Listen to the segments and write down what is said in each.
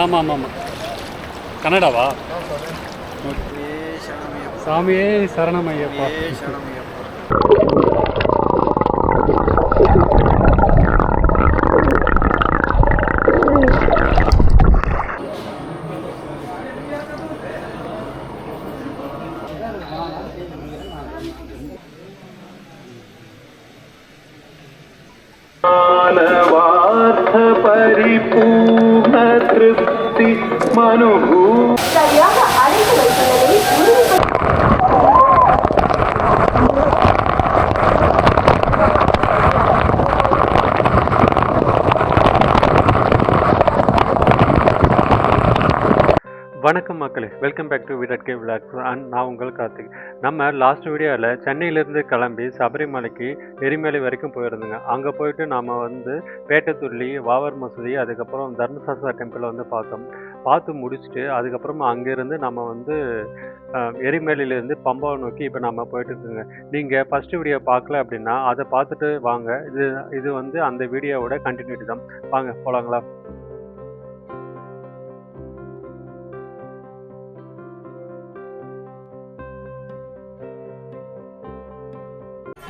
ஆமாம் ஆமாம் ஆமாம். கன்னடாவா? சாமியே சரணம் ஐயப்பா. परिपूर्ण तृप्ति मनुभूति வணக்கம் மக்களே, welcome back to Virat vlogs and நான் உங்கள் கார்த்திக். நம்ம லாஸ்ட் வீடியோவில் சென்னையிலேருந்து கிளம்பி சபரிமலைக்கு எரிமலை வரைக்கும் போயிருந்தோங்க. அங்கே போயிட்டு நாம் பேட்டத்துள்ளி, வாவர் மசூதி, அதுக்கப்புறம் தர்மசாஸ்தா டெம்பிளை பார்த்து முடிச்சுட்டு அதுக்கப்புறமா அங்கேருந்து நம்ம எரிமலையிலேருந்து பம்பாவை நோக்கி இப்போ நம்ம போயிட்டுருக்குங்க. நீங்கள் ஃபஸ்ட்டு வீடியோ பார்க்கல அப்படின்னா அதை பார்த்துட்டு வாங்க. இது அந்த வீடியோவோட கண்டினியூட்டி தான். வாங்க போகலாங்களா?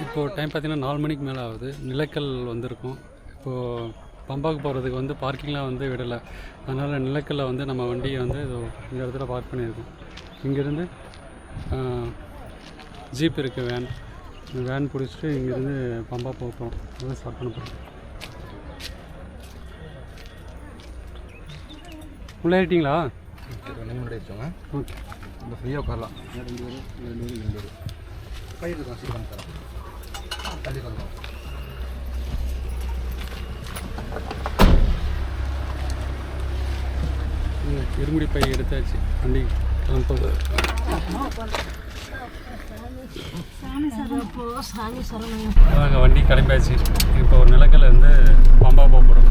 இப்போது டைம் பார்த்திங்கன்னா 4 மணிக்கு மேலே ஆகுது. நிலக்கல் வந்திருக்கோம். இப்போது பம்பாவுக்கு போகிறதுக்கு பார்க்கிங்லாம் விடலை. அதனால் நிலக்கல்ல நம்ம வண்டியை இந்த இடத்துல பார்க் பண்ணியிருக்கோம். இங்கேருந்து ஜீப் இருக்குது, வேன் பிடிச்சிட்டு இங்கேருந்து பம்பா போகிறோம். அதான் ஸ்டார்ட் பண்ண போகிறோம். உள்ளே ஏறிட்டிங்களா? ஓகே, இந்த ஃப்ரீயாக உட்காரலாம். 2 பேர் பயிர் இருக்கும், சீக்கிரம் தரோம். தள்ளி பண்ணுறோம். இருமுடி பை எடுத்தாச்சு, வண்டி கிளம்புது. நாங்கள் வண்டி கிளம்பியாச்சு. இப்போ ஒரு நிலக்கல்ல இருந்து பம்பா போக போகிறோம்.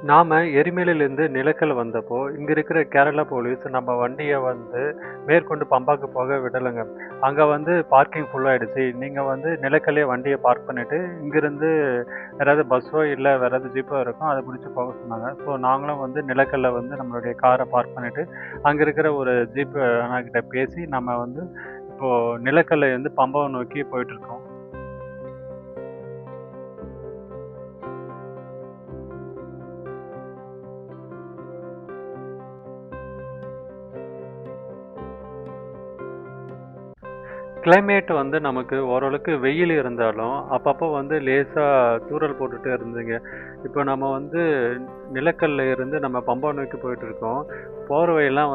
நாம் எரிமலையிலேருந்து நிலக்கல் வந்தப்போ இங்கே இருக்கிற கேரளா போலீஸ் நம்ம வண்டியை மேற்கொண்டு பம்பாக்கு போக விடலைங்க. அங்கே பார்க்கிங் ஃபுல்லாகிடுச்சு. நீங்கள் நிலக்கல்லே வண்டியை பார்க் பண்ணிவிட்டு இங்கேருந்து வேறு பஸ்ஸோ இல்லை வேறு ஜீப்போ இருக்கும், அதை பிடிச்சி போக சொன்னாங்க. ஸோ நாங்களும் நிலக்கல்ல நம்மளுடைய காரை பார்க் பண்ணிவிட்டு அங்கே இருக்கிற ஒரு ஜீப்பு அண்ணாக்கிட்ட பேசி நம்ம இப்போது நிலக்கல்ல பம்பாவை நோக்கி போயிட்டுருக்கோம். கிளைமேட் நமக்கு ஓரளவுக்கு வெயில் இருந்தாலும் அப்பப்போ லேசாக தூறல் போட்டுகிட்டே இருந்துங்க. இப்போ நம்ம நிலக்கல்ல இருந்து நம்ம பம்பா நோக்கி போயிட்டுருக்கோம். போகிற வழியெல்லாம்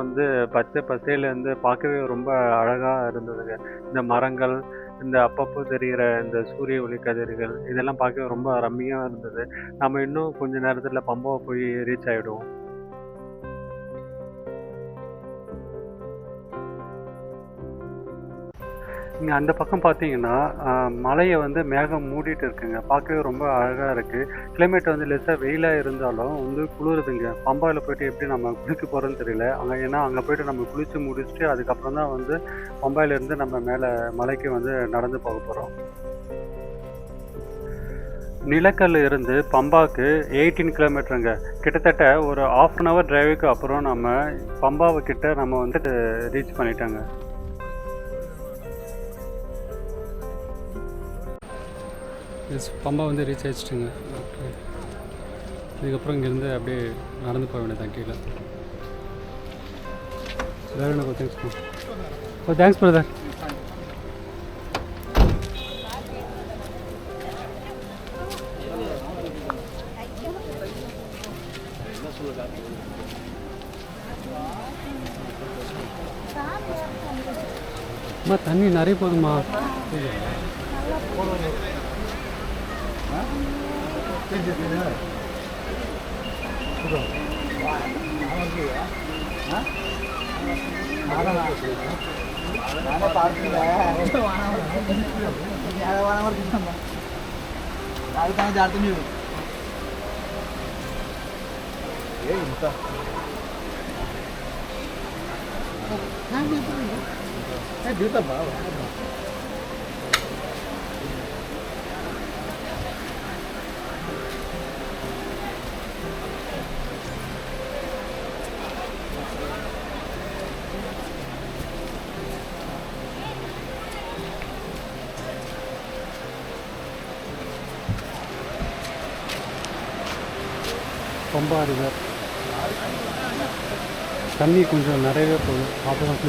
பச்சை பசேலேருந்து பார்க்கவே ரொம்ப அழகாக இருந்ததுங்க. இந்த மரங்கள், இந்த அப்பப்போ தெரிகிற இந்த சூரிய ஒளி கதிர்கள், இதெல்லாம் பார்க்கவே ரொம்ப ரம்மியாக இருந்தது. நம்ம இன்னும் கொஞ்சம் நேரத்தில் பம்பாவை போய் ரீச் ஆகிடுவோம். இங்கே அந்த பக்கம் பார்த்தீங்கன்னா மலையை மேகம் மூடிட்டு இருக்குங்க. பார்க்கவே ரொம்ப அழகாக இருக்குது. கிளைமேட் லேசாக வெயிலாக இருந்தாலும் குளிருதுங்க. பம்பாவில் போய்ட்டு எப்படி நம்ம குளிக்க போகிறோன்னு தெரியல. ஏன்னா அங்கே போய்ட்டு நம்ம குளித்து முடிச்சுட்டு அதுக்கப்புறம் தான் பம்பாயிலேருந்து நம்ம மேலே மலைக்கு நடந்து போக போகிறோம். நிலக்கல்ல இருந்து பம்பாவுக்கு 18 கிலோமீட்டருங்க. கிட்டத்தட்ட ஒரு 1/2 hour டிரைவுக்கு அப்புறம் நம்ம பம்பாவை கிட்ட நம்ம ரீச் பண்ணிட்டாங்க. பம்பா ரீச் ஆகிடுச்சுங்க. ஓகே, இதுக்கப்புறம் இங்கேருந்து அப்படியே நடந்து போக வேண்டியதான் கீழே. வேறு தேங்க்ஸ் தேங்க்ஸ் பிரதர். அம்மா தண்ணி நிறைய போதுமா? ரொம்ப ரிவர் தண்ணி கொஞ்சம் நிறையவே போகுது. அப்புறம்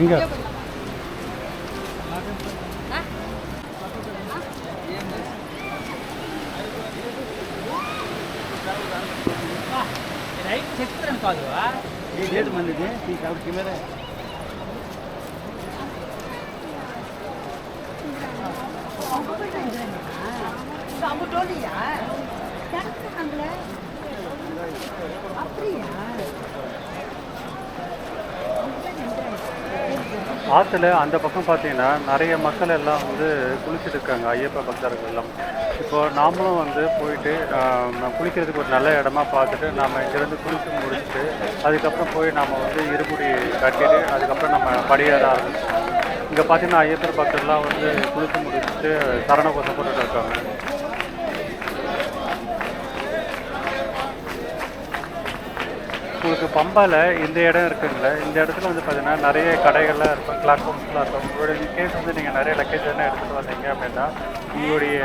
எங்கே ஆற்றுல அந்த பக்கம் பார்த்தீங்கன்னா நிறைய மக்கள் எல்லாம் வந்து குளிச்சுட்டு இருக்காங்க, ஐயப்ப பக்தர்கள் எல்லாம். இப்போ நாமளும் வந்து போயிட்டு குளிக்கிறதுக்கு ஒரு நல்ல இடமா பார்த்துட்டு நாம் இங்கேருந்து குளிச்சு முடிச்சுட்டு அதுக்கப்புறம் போய் நாம் வந்து இருமுடி கட்டிட்டு அதுக்கப்புறம் நம்ம படியேற ஆரம்பிச்சோம். இங்கே பார்த்தீங்கன்னா ஐயப்பர் பக்தர்லாம் வந்து குளிச்சு முடிச்சுட்டு சரண கோஷம் போட்டுட்டு இருக்காங்க. உங்களுக்கு பம்பாவில் இந்த இடம் இருக்குங்களே, இந்த இடத்துல வந்து பார்த்தீங்கன்னா நிறைய கடைகள்லாம் இருக்கும், பிளாட்ஃபார்ம்ஸ்லாம் இருக்கும். உங்களுடைய இன்கேஸ் வந்து நீங்கள் நிறைய லக்கேஜ் எல்லாம் எடுத்துகிட்டு வந்தீங்க அப்படின்னா உங்களுடைய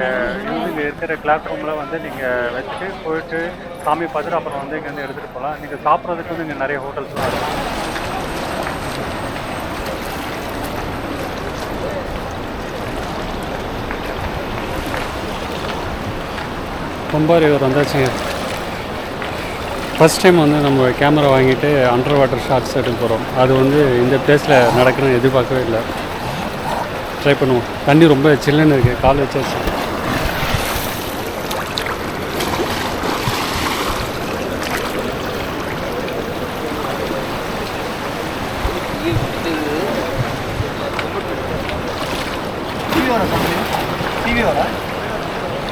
இங்கே இருக்கிற பிளாட்ஃபார்மில் வந்து நீங்கள் வச்சுட்டு போயிட்டு சாமி பார்த்துட்டு அப்புறம் வந்து இங்கேருந்து எடுத்துகிட்டு போகலாம். நீங்கள் சாப்பிட்றதுக்கு வந்து இங்கே நிறைய ஹோட்டல்ஸ்லாம் இருக்கும். ரொம்ப ரிவர் வந்தாச்சுங்க. ஃபஸ்ட் டைம் வந்து நம்ம கேமரா வாங்கிட்டு அண்டர் வாட்டர் ஷாட்ஸ் எடுக்க போகிறோம். அது வந்து இந்த பிளேஸில் நடக்கணும்னு எதிர்பார்க்கவே இல்லை. ட்ரை பண்ணுவோம். தண்ணி ரொம்ப சில்லுன்னு இருக்குது, கால் வச்சாச்சு.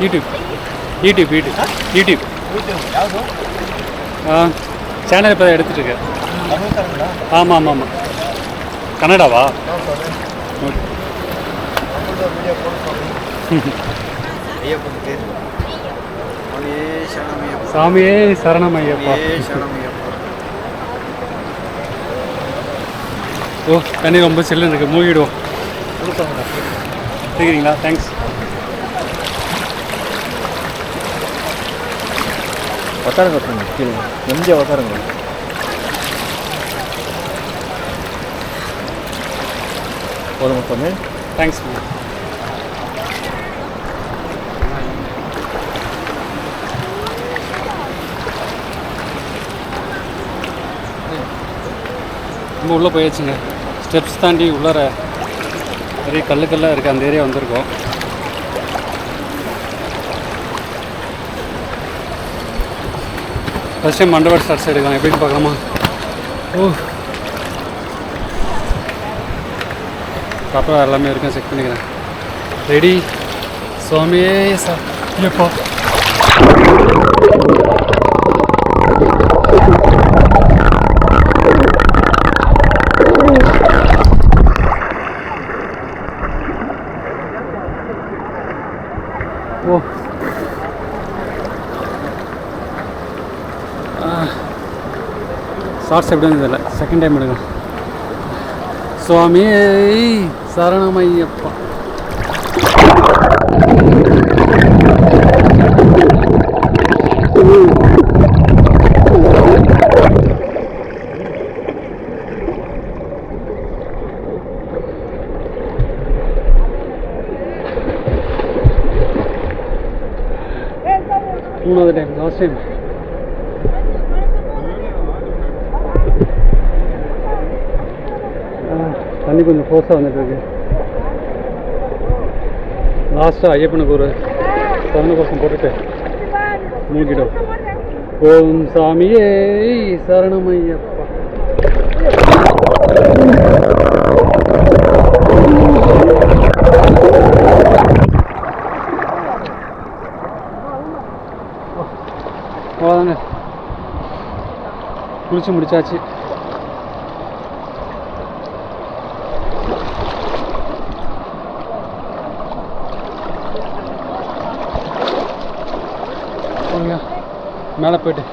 யூடியூப் சேனல் இப்போ தான் எடுத்துகிட்ருக்கேன். ஆமாம். கன்னடாவா? சாமியே சரணம் ஐயப்பா. ஓ, தண்ணி ரொம்ப சில்லுன்னு இருக்குது, மூழ்கிடுவோம். கேட்குறீங்களா? தேங்க்ஸ். உக்காருங்க கீழே கொஞ்சம் உக்காருங்க. போதும் பண்ணு. தேங்க்ஸ். ரொம்ப உள்ளே போயாச்சுங்க. ஸ்டெப்ஸ் தாண்டி உள்ளார நிறைய கல்லுக்கெல்லாம் இருக்குது, அந்த ஏரியா வந்திருக்கோம். First time under water shots எடுக்கலாம், எப்படின்னு பார்க்கலாமா? ஓ, ப்ராப்பராக எல்லாமே இருக்கும், செக் பண்ணிக்கிறேன். ரெடி? சுவாமியே சார் எப்போ ஓ ஷார்ட்ஸ் எப்படி இருந்ததில்லை, செகண்ட் டைம் எடுங்க. சுவாமி சரணமையப்பா. 3வது டைம், லாஸ்ட் டைம். தண்ணி கொஞ்சம் ஃபோர்ஸாக வந்துட்டு இருக்கு. லாஸ்ட்டாக ஐயப்பனுக்கு ஒரு சரணகோஷம் போட்டுட்டு மூழ்கிடும். ஓம் சாமியே சரணமையப்பா. அவ்வளோதாங்க, குளிச்சு முடிச்சாச்சு. மேலே போய்ட்டு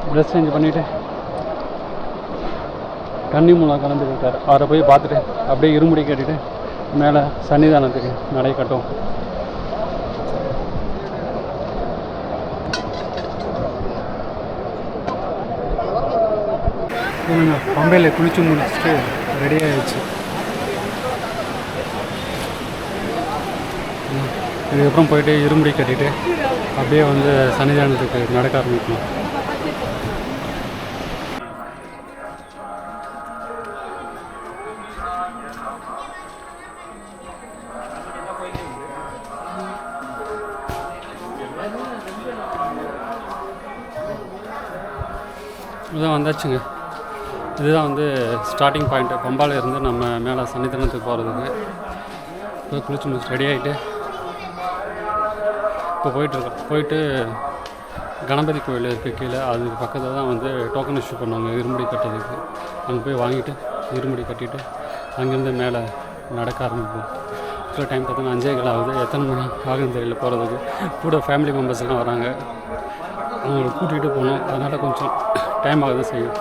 ட்ரெஸ் சேஞ்ச் பண்ணிவிட்டு கன்னிமூலம் கலந்துக்கிட்டார். அவரை போய் பார்த்துட்டு அப்படியே இருமுடி கட்டிட்டு மேலே சன்னிதானத்துக்கு நடை கட்டும். பம்பையில் குளிச்சு முடிச்சுட்டு ரெடி ஆகிடுச்சு. இதுக்கப்புறம் போயிட்டு இருமுடி கட்டிட்டு அப்படியே வந்து சன்னிதானத்துக்கு நடக்க ஆரம்பிக்கணும். இதுதான் வந்தாச்சுங்க. இதுதான் வந்து ஸ்டார்டிங் பாயிண்ட்டு. பம்பாவில் இருந்து நம்ம மேலே சன்னிதானத்துக்கு போகிறதுக்கு. போய் குளிச்சு முடிச்சு ரெடி ஆகிட்டு இப்போ போயிட்டுருக்கோம். போயிட்டு கணபதி கோயில் இருக்குது கீழே, அதுக்கு பக்கத்தில் தான் வந்து டோக்கன் இஷ்யூ பண்ணுவாங்க இருமுடி கட்டுறதுக்கு. அங்கே போய் வாங்கிட்டு இருமுடி கட்டிட்டு அங்கேருந்து மேலே நடக்க ஆரம்பிப்போம். இப்போ டைம் பார்த்தோன்னா 5:15 ஆகுது. எத்தனை மணி ஆகுதுன்னு தெரியல போகிறதுக்கு. கூட ஃபேமிலி மெம்பர்ஸ்லாம் வராங்க, அவங்களை கூட்டிகிட்டு போகணும். அதனால் கொஞ்சம் டைம் ஆகுது செய்யும்.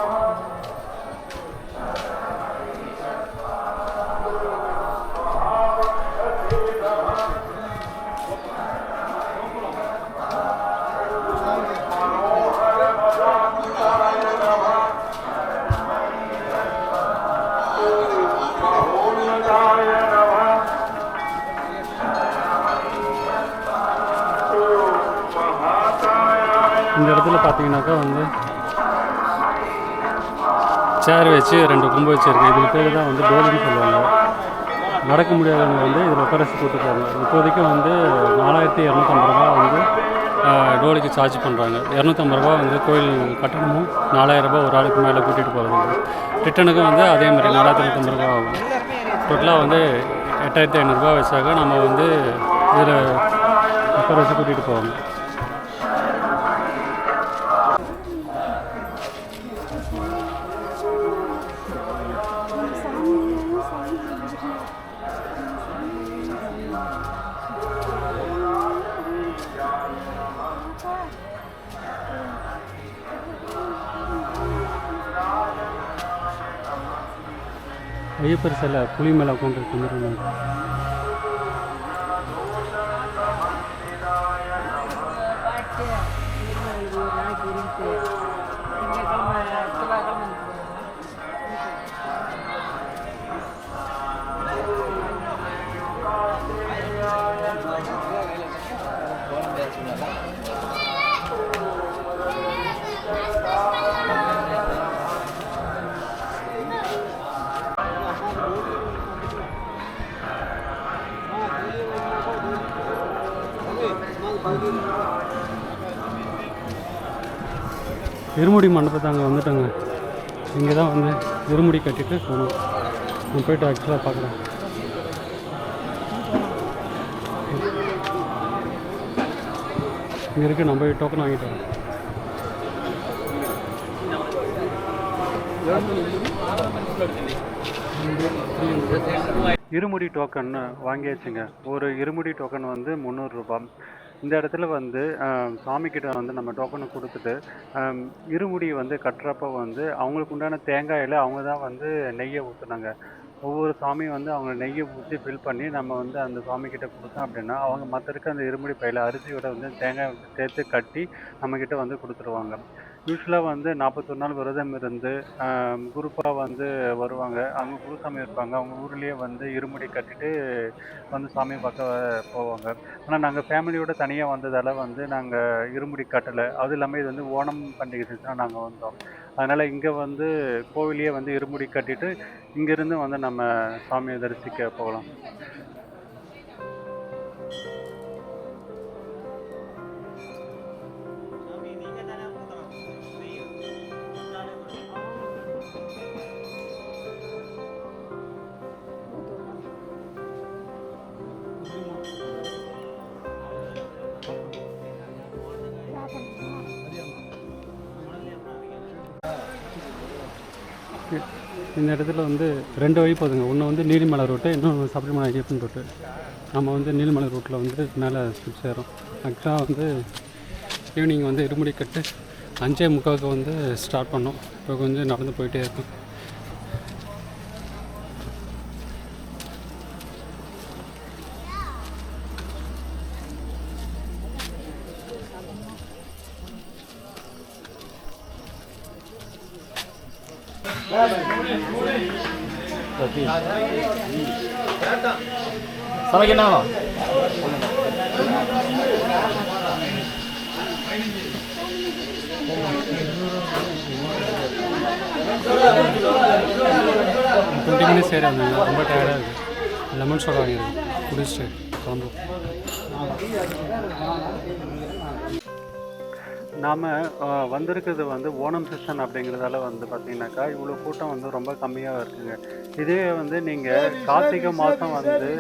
இந்த இடத்துல பார்த்தீங்கன்னாக்கா வந்து சேர் வச்சு 2 கொம்பு வச்சுருக்கு. இதுக்கு பேர் தான் வந்து டோலின்னு சொல்லுவாங்க. நடக்க முடியாதவங்க வந்து இதில் உட்காரச்சு கூட்டுருக்காங்க. இப்போதைக்கு வந்து 4250 ரூபா வந்து டோலிக்கு சார்ஜ் பண்ணுறாங்க. 250 ரூபா வந்து கோயில் கட்டணமும், 4000 ரூபா ஒரு ஆளுக்கு மேலே கூட்டிகிட்டு போகிறதுக்கு. ரிட்டனுக்கும் வந்து அதே மாதிரி 4250 ரூபா ஆகும். டோட்டலாக வந்து 8500 ரூபா வச்சாக்க நம்ம வந்து இதில் உட்கார வச்சு கூட்டிகிட்டு போவாங்க. ஐயப்பர் சிலை புலி மேலே உட்காந்துருக்கு. இருமுடி மண்டபத்தை அங்கே வந்துட்டோங்க. இங்கே தான் வந்து இருமுடி கட்டிட்டு போகணும். நான் போய்ட்டு ஆக்சுவலாக பார்க்குறேன். இங்கே இருக்குது, நான் போய் டோக்கன் வாங்கிட்டு வரேன். இருமுடி டோக்கன் வாங்கியாச்சுங்க. ஒரு இருமுடி டோக்கன் வந்து 300 ரூபாய். இந்த இடத்துல வந்து சாமிக்கிட்ட வந்து நம்ம டோக்கனை கொடுத்துட்டு இருமுடி வந்து கட்டுறப்ப வந்து அவங்களுக்கு உண்டான தேங்காயில் அவங்க தான் வந்து நெய்யை ஊற்றுனாங்க. ஒவ்வொரு சாமியும் வந்து அவங்க நெய்யை ஊற்றி ஃபில் பண்ணி நம்ம வந்து அந்த சாமிக்கிட்ட கொடுத்தோம் அப்படின்னா அவங்க மற்ற இருக்க அந்த இருமுடி பையில் அரிசியோட வந்து தேங்காய் சேர்த்து கட்டி நம்மக்கிட்ட வந்து கொடுத்துருவாங்க. யூஸ்வலாக வந்து 41 நாள் விரதம் இருந்து குரூப்பாக வந்து வருவாங்க. அங்கே குருசாமி இருப்பாங்க. அவங்க ஊர்லேயே வந்து இருமுடி கட்டிட்டு வந்து சாமி பார்க்க போவாங்க. ஆனால் நாங்கள் ஃபேமிலியோட தனியாக வந்ததால் வந்து நாங்கள் இருமுடி கட்டலை. அதுவும் இல்லாமல் இது வந்து ஓணம் பண்டிகை தான் நாங்கள் வந்தோம். அதனால் இங்கே வந்து கோவிலையே வந்து இருமுடி கட்டிட்டு இங்கேருந்து வந்து நம்ம சாமியை தரிசிக்க போகலாம். இந்த இடத்துல வந்து 2 வழி போகுதுங்க. ஒன்று வந்து நீலிமலை ரூட்டு, இன்னொன்று சபரிமலை ஐயப்பன் ரூட்டு. நம்ம வந்து நீலிமலை ரூட்டில் வந்து மேலே ஸ்டெப்ஸ் ஏறோம். ஆக்சுவலாக வந்து ஈவினிங் வந்து இருமுடி கட்டு 5:45 வந்து ஸ்டார்ட் பண்ணோம். இப்போ கொஞ்சம் நடந்து போயிட்டே இருக்கோம். சமைக்கணும். டுவெண்ட்டி மினிட்ஸ் ஏறி வந்தாங்க. ரொம்ப டயர்டாக இருக்குது. லெமன் சோடா வாங்கியிருக்கு, குடிச்சிட்டு கிளம்பும். நாம் வந்திருக்கிறது வந்து ஓணம் சீசன் அப்படிங்கிறதால வந்து பார்த்திங்கனாக்கா இவ்வளோ கூட்டம் வந்து ரொம்ப கம்மியாக இருக்குங்க. இதே வந்து நீங்கள் கார்த்திகை மாதம் வந்து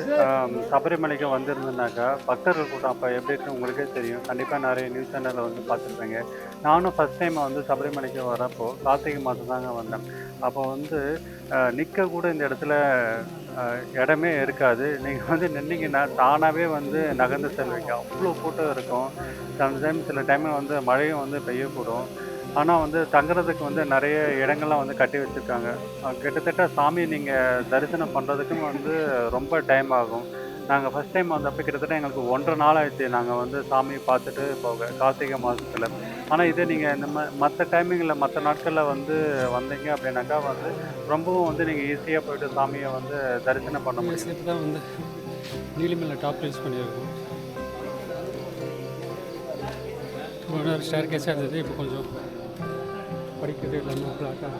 சபரிமலைக்கு வந்திருந்தனாக்கா பக்தர்கள் கூட்டம் அப்போ எப்படி இருக்குன்னு உங்களுக்கே தெரியும். கண்டிப்பாக நிறைய நியூஸ் சேனலில் வந்து பார்த்துருப்பீங்க. நானும் ஃபஸ்ட் டைம் வந்து சபரிமலைக்கு வரப்போ கார்த்திகை மாதம் தாங்க வந்தேன். அப்போ வந்து நிற்க கூட இந்த இடத்துல இடமே இருக்காது. நீங்கள் வந்து நின்னீங்கன்னா தானாகவே வந்து நகர்ந்து செல்வீங்க. அவ்வளோ கூட்டம் இருக்கும். சில டைமில் வந்து மழையும் வந்து பெய்யக்கூடும். ஆனால் வந்து தங்குறதுக்கு வந்து நிறைய இடங்கள்லாம் வந்து கட்டி வச்சுருக்காங்க. கிட்டத்தட்ட சாமி நீங்கள் தரிசனம் பண்ணுறதுக்கும் வந்து ரொம்ப டைம் ஆகும். நாங்கள் ஃபஸ்ட் டைம் வந்தப்போ கிட்டத்தட்ட எங்களுக்கு 1.5 நாள் ஆயிடுச்சு நாங்கள் வந்து சாமி பார்த்துட்டு போக கார்த்திகை மாதத்தில். ஆனால் இதே நீங்கள் இந்த மற்ற டைமிங்கில் மற்ற நாட்களில் வந்து வந்தீங்க அப்படின்னாக்கா வந்து ரொம்பவும் வந்து நீங்கள் ஈஸியாக போயிட்டு சாமியை வந்து தரிசனம் பண்ண முடியும். சேர்த்து தான் வந்து நீலிமலை டாப் ரீச் பண்ணியிருக்கோம். ஒரு ஸ்டேர் கேஸாக இருந்தது. இப்போ கொஞ்சம் படிக்கிறது இல்லாமல் ஃப்ளாட்டாக.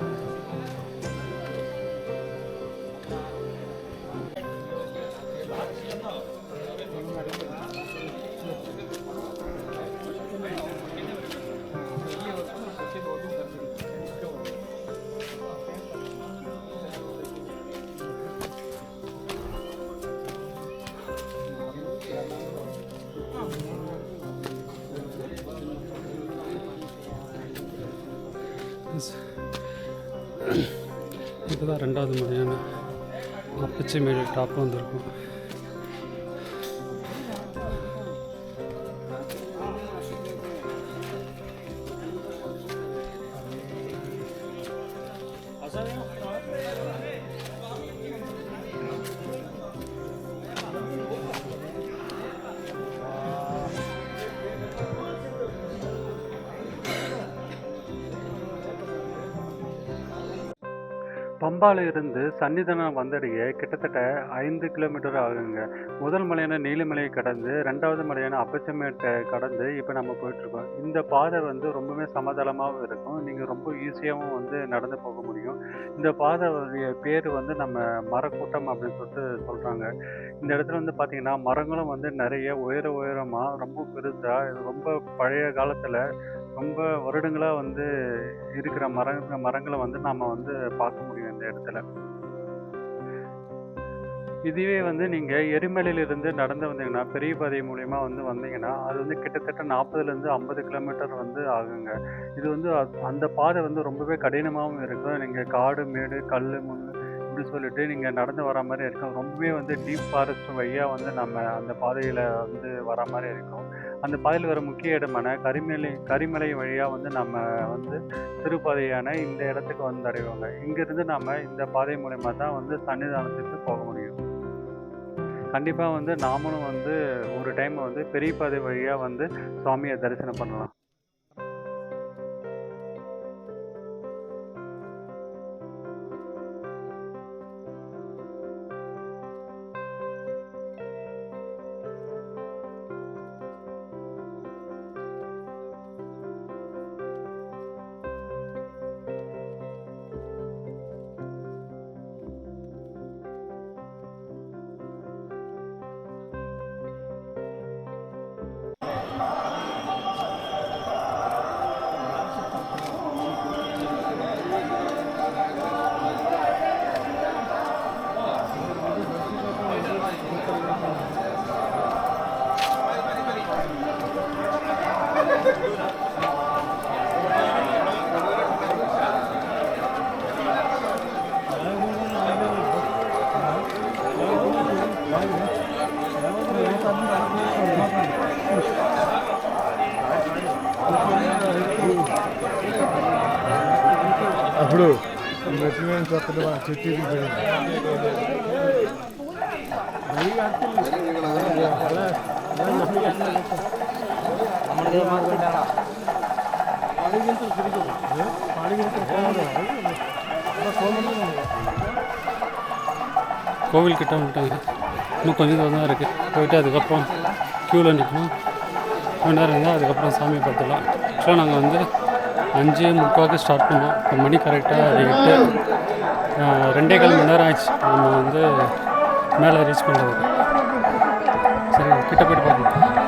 இதுதான் 2வது முறையான அப்பச்சிமேடு டாப் வந்திருக்கும். பம்பால இருந்து சன்னிதானம் வந்தடைய கிட்டத்தட்ட 5 கிலோமீட்டர் ஆகுங்க. முதல் மலையான நீலிமலையை கடந்து 2வது மலையான அப்பச்சமேட்டை கடந்து இப்போ நம்ம போயிட்டுருக்கோம். இந்த பாதை வந்து ரொம்பவே சமதளமாகவும் இருக்கும். நீங்கள் ரொம்ப ஈஸியாகவும் வந்து நடந்து போக முடியும். இந்த பாதையுடைய பேர் வந்து நம்ம மரக்கூட்டம் அப்படின்னு சொல்லிட்டு சொல்கிறாங்க. இந்த இடத்துல வந்து பார்த்திங்கன்னா மரங்களும் வந்து நிறைய உயரமாக ரொம்ப பெருசாக ரொம்ப பழைய காலத்தில் ரொம்ப வருடங்களாக வந்து இருக்கிற மரங்களை வந்து நாம் வந்து பார்க்க முடியும் இந்த இடத்துல. இதுவே வந்து நீங்கள் எரிமலையிலிருந்து நடந்து வந்தீங்கன்னா பெரிய பாதை மூலிமா வந்து வந்தீங்கன்னா அது வந்து கிட்டத்தட்ட 40லேருந்து 50 கிலோமீட்டர் வந்து ஆகுங்க. இது வந்து அந்த பாதை வந்து ரொம்பவே கடினமாகவும் இருக்கும். நீங்கள் காடு மேடு கல் முள் இப்படி சொல்லிட்டு நீங்கள் நடந்து வர மாதிரி இருக்கும். ரொம்பவே வந்து டீப் ஃபாரஸ்ட் வழியாக வந்து நம்ம அந்த பாதையில் வந்து வர மாதிரி இருக்கும். அந்த பாதையில் வர முக்கிய இடமான கரிமலை வழியாக வந்து நம்ம வந்து திருப்பாதையான இந்த இடத்துக்கு வந்து அடைவோங்க. இங்கேருந்து நம்ம இந்த பாதை மூலயமா தான் வந்து சன்னிதானத்துக்கு போக முடியும். கண்டிப்பாக வந்து நாமளும் வந்து ஒரு டைம் வந்து பெரிய பாதை வழியாக வந்து சுவாமியை தரிசனம் பண்ணலாம். ఇప్పుడు మెట్రిన్ కొత్తగా చెట్టు கோவில் கிட்ட வந்துட்டாங்க. இன்னும் கொஞ்சம் தூரம் தான் இருக்குது. போயிட்டு அதுக்கப்புறம் க்யூவில் நிற்கணும். கொஞ்ச நேரம் இருந்தால் அதுக்கப்புறம் சாமி பார்த்துடலாம். ஆக்சுவலாக நாங்கள் வந்து 5:45 ஸ்டார்ட் பண்ணோம். இப்போ மணி கரெக்டாக 8. 2.25 மணி நேரம் ஆயிடுச்சு நம்ம வந்து மேலே ரீச் பண்ணுறதுக்கு. சரி, கிட்ட போய்ட்டு பார்க்கலாம்.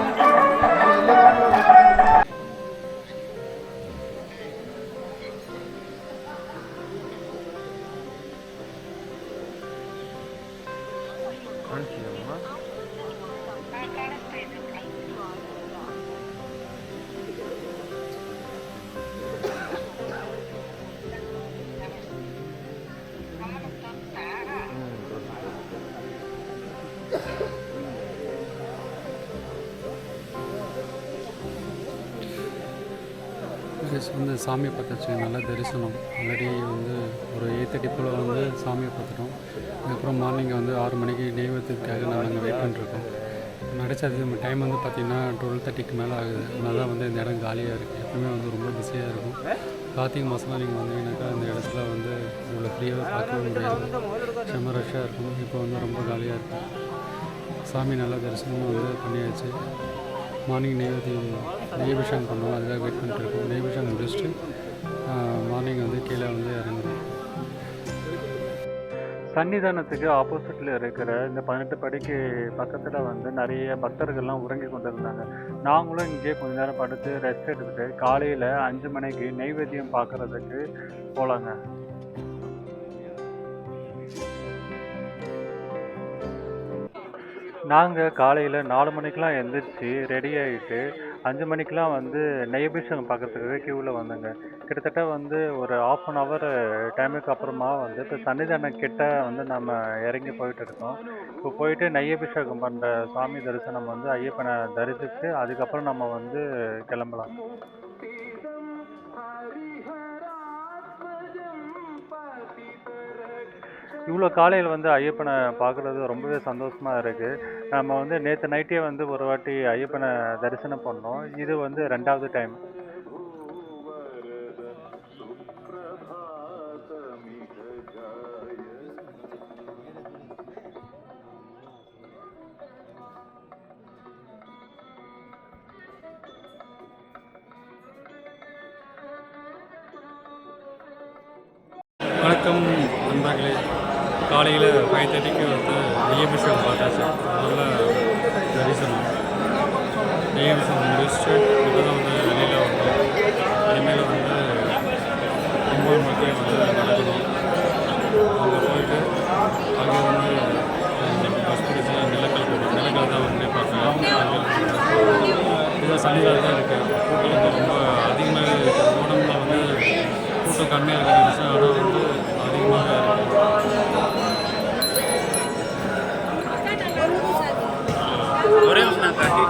வந்து சாமியை பார்த்தாச்சு. நல்லா தரிசனம். ஆல்ரெடி வந்து ஒரு 8:30 போல் வந்து சாமியை பார்த்துட்டோம். அதுக்கப்புறம் மார்னிங் வந்து 6 மணிக்கு நெய்வேத்தியத்துக்காக நாங்கள் அங்கே வெயிட் பண்ணிருக்கோம். நடிச்சது நம்ம டைம் வந்து பார்த்திங்கன்னா 12:30க்கு மேலே ஆகுது. அதனால தான் வந்து இந்த இடம் காலியாக இருக்குது. எப்பவுமே வந்து ரொம்ப பிஸியாக இருக்கும். கார்த்திகை மாதம்லாம் நீங்கள் வந்தீங்கன்னாக்கா இந்த இடத்துல வந்து இவ்வளோ ஃப்ரீயாக பார்க்கவே முடியாது. செம்ம ரஷ்ஷாக இருக்கும். இப்போ வந்து ரொம்ப காலியாக இருக்கும். சாமி நல்லா தரிசனம் வந்து பண்ணியாச்சு. மார்னிங் நெய்வேத்தியம் பண்ணுவோம். அதுக்காக வெயிட் பண்ணிட்டு இருக்கோம். நெய்வேத்தியம் முடிச்சுட்டு மார்னிங் வந்து கீழே வந்து இறங்குறோம். சன்னிதானத்துக்கு ஆப்போசிட்டில் இருக்கிற இந்த 18 படிக்கு பக்கத்தில் வந்து நிறைய பக்தர்கள்லாம் உறங்கி கொண்டு இருந்தாங்க. நாங்களும் இங்கேயே கொஞ்ச நேரம் படுத்து ரெஸ்ட் எடுத்துகிட்டு காலையில் 5 மணிக்கு நெய்வேத்தியம் பார்க்குறதுக்கு போகலாங்க. நாங்கள் காலையில் 4 மணிக்கெலாம் எழுந்திரிச்சு ரெடி ஆகிட்டு 5 மணிக்கெலாம் வந்து நெய்வேத்தியம் பார்க்குறதுக்காக க்யூவில் வந்தேங்க. கிட்டத்தட்ட வந்து ஒரு 1/2 hour டைமுக்கு அப்புறமா வந்து இப்போ சன்னிதானம் கிட்ட வந்து நம்ம இறங்கி போயிட்டு இருக்கோம். இப்போ போயிட்டு நெய்வேத்தியம் பண்ணுற சாமி தரிசனம் வந்து ஐயப்பனை தரிசித்து அதுக்கப்புறம் நம்ம வந்து கிளம்பலாம். இவ்வளோ காலையில் வந்து ஐயப்பனை பார்க்குறது ரொம்பவே சந்தோஷமாக இருக்குது. நம்ம வந்து நேற்று நைட்டே வந்து ஒரு வாட்டி ஐயப்பனை தரிசனம் பண்ணோம். இது வந்து 2வது டைம். வணக்கம் நண்பர்களே. காலையில் 5:30க்கு வந்து நெய்வேத்தியம் பார்த்தாச்சு. நல்ல தரிசனம். நெய்வேத்தியம் முடிச்சுட்டு இப்போ தான் வந்து வெளியில் வந்தோம். இனிமேல் வந்து 9 மணிக்கு வந்து நடக்கணும். அங்கே போயிட்டு அங்கே வந்து பஸ் பிடிச்சி நிலக்கல் போகணும். நிலக்கல் தான் வந்து பார்க்குறேன். இதுதான் சன்னிதானம் தான் இருக்குது. கூட்டம் வந்து ரொம்ப அதிகமாகவே இருக்குது. உடம்புல வந்து கூட்டம் கம்மியாக இருக்கிற ஆனால் வந்து அதிகமாக ஒரே நிமிஷம் காட்டி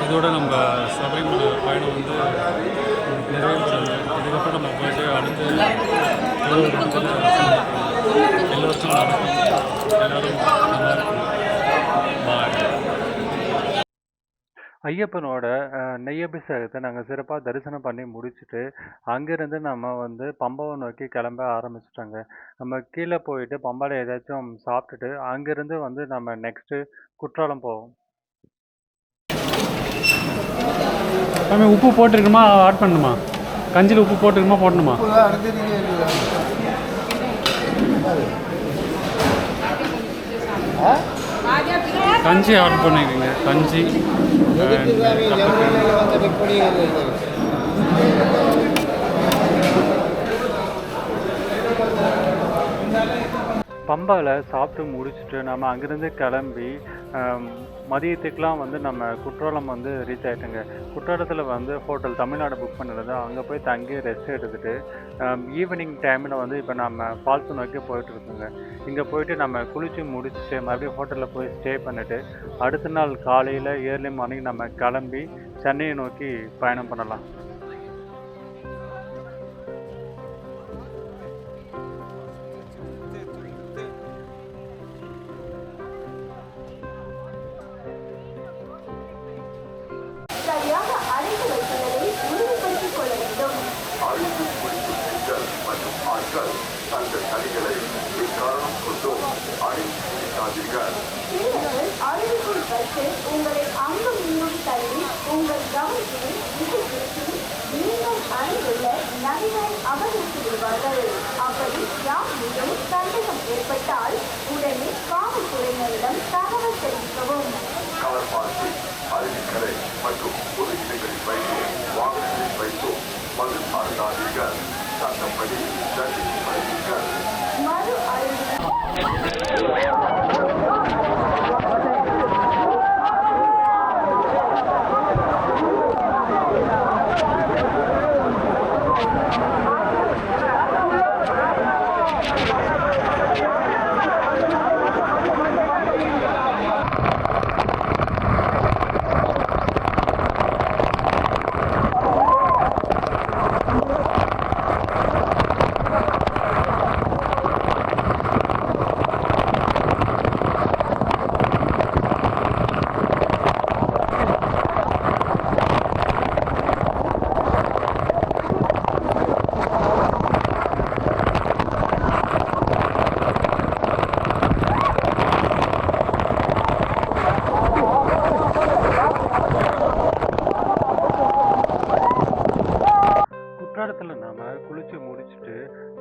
இதோட நம்ம சபரிமலை பயணம் வந்து நிறைவேற்றாங்க. இதுக்கப்புறம் நம்ம போயிட்டு அடுத்து எல்லோருக்கும் நடக்கும். எல்லோரும் நல்லா இருக்கும். ஐயப்பனோட நெய்யபிஷேகத்தை நாங்கள் சிறப்பாக தரிசனம் பண்ணி முடிச்சுட்டு அங்கேருந்து நம்ம வந்து பம்பாவை நோக்கி கிளம்ப ஆரம்பிச்சிட்டோங்க. நம்ம கீழே போயிட்டு பம்பாவில் ஏதாச்சும் சாப்பிட்டுட்டு அங்கேருந்து வந்து நம்ம நெக்ஸ்ட்டு குற்றாலம் போவோம். உப்பு போட்டுருக்குமா ஆட் பண்ணணுமா? கஞ்சியில் உப்பு போட்டுருக்குமா போடணுமா? கஞ்சி ஆர்டர் பண்ணிக்கோங்க. கஞ்சி பம்பாவில் சாப்பிட்டு முடிச்சுட்டு நம்ம அங்கேருந்து கிளம்பி மதியத்துக்கெலாம் வந்து நம்ம குற்றாலம் வந்து ரீச் ஆகிட்டோங்க. குற்றாலத்தில் வந்து ஹோட்டல் தமிழ்நாடு புக் பண்ணிருந்தோம். அங்கே போய் தங்கி ரெஸ்ட் எடுத்துகிட்டு ஈவினிங் டைமில் வந்து இப்போ நம்ம ஃபால்ஸ் நோக்கி போயிட்டு இருக்கோங்க. இங்கே போயிட்டு நம்ம குளித்து முடிச்சுட்டு மறுபடியும் ஹோட்டலில் போய் ஸ்டே பண்ணிவிட்டு அடுத்த நாள் காலையில் ஏர்லி மார்னிங் நம்ம கிளம்பி சென்னையை நோக்கி பயணம் பண்ணலாம். சரியாக அழைத்து வைத்துள்ளதை உறுதிப்படுத்திக் கொள்ள வேண்டும். சிறியர்கள் அருவிக்குள் வைத்து உங்களை அங்கும் இங்கும் தள்ளி உங்கள் கவனத்தை திசை திருப்பி மீண்டும் அருகிலுள்ள நதிகளை அபகரித்து விடுவார்கள். அப்படி யார் மீதும் சந்தேகம் ஏற்பட்டால் உடனே காவல்துறையினரிடம் தகவல் தெரிவிக்கவும். அருவிக்கரை மற்றும் பொது இடங்களில் வைத்து வாகனங்களில் வைத்து மது அருந்தாதீர்கள். சட்டப்படி தண்டிக்கப்படுவீர்கள். மறு அருவி குற்றாலத்தில் நாம் குளித்து முடிச்சுட்டு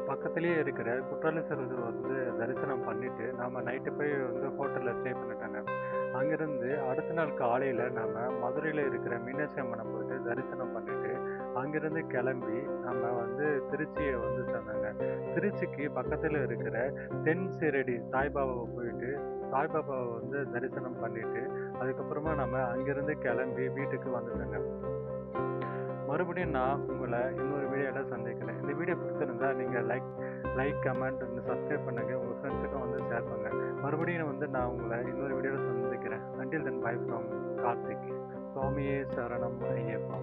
பக்கத்துலேயே இருக்கிற குற்றாலேஸ்வரர் வந்து தரிசனம் பண்ணிவிட்டு நாம் நைட்டு போய் வந்து ஹோட்டலில் ஸ்டே பண்ணிட்டாங்க. அங்கேருந்து அடுத்த நாள் காலையில் நம்ம மதுரையில் இருக்கிற மீனாட்சி அம்மனை போயிட்டு தரிசனம் பண்ணிவிட்டு அங்கேருந்து கிளம்பி நம்ம வந்து திருச்சியை வந்து சேர்ந்தாங்க. திருச்சிக்கு பக்கத்தில் இருக்கிற தென் சீரடி சாய்பாபாவை போயிட்டு சாய்பாபாவை வந்து தரிசனம் பண்ணிவிட்டு அதுக்கப்புறமா நம்ம அங்கேருந்து கிளம்பி வீட்டுக்கு வந்துட்டோங்க. மறுபடியும் நான் உங்களை இன்னொரு வீடியோவில் சந்திக்கிறேன். இந்த வீடியோ பிடிச்சிருந்தா நீங்கள் லைக் கமெண்ட் சப்ஸ்கிரைப் பண்ணுங்கள். உங்கள் ஃப்ரெண்ட்ஸுக்கும் வந்து ஷேர் பண்ணுங்கள். மறுபடியும் வந்து நான் உங்களை இன்னொரு வீடியோவில் சந்திக்கிறேன். Until then by from Karthik. சுவாமியே சரணம் ஐயப்பா.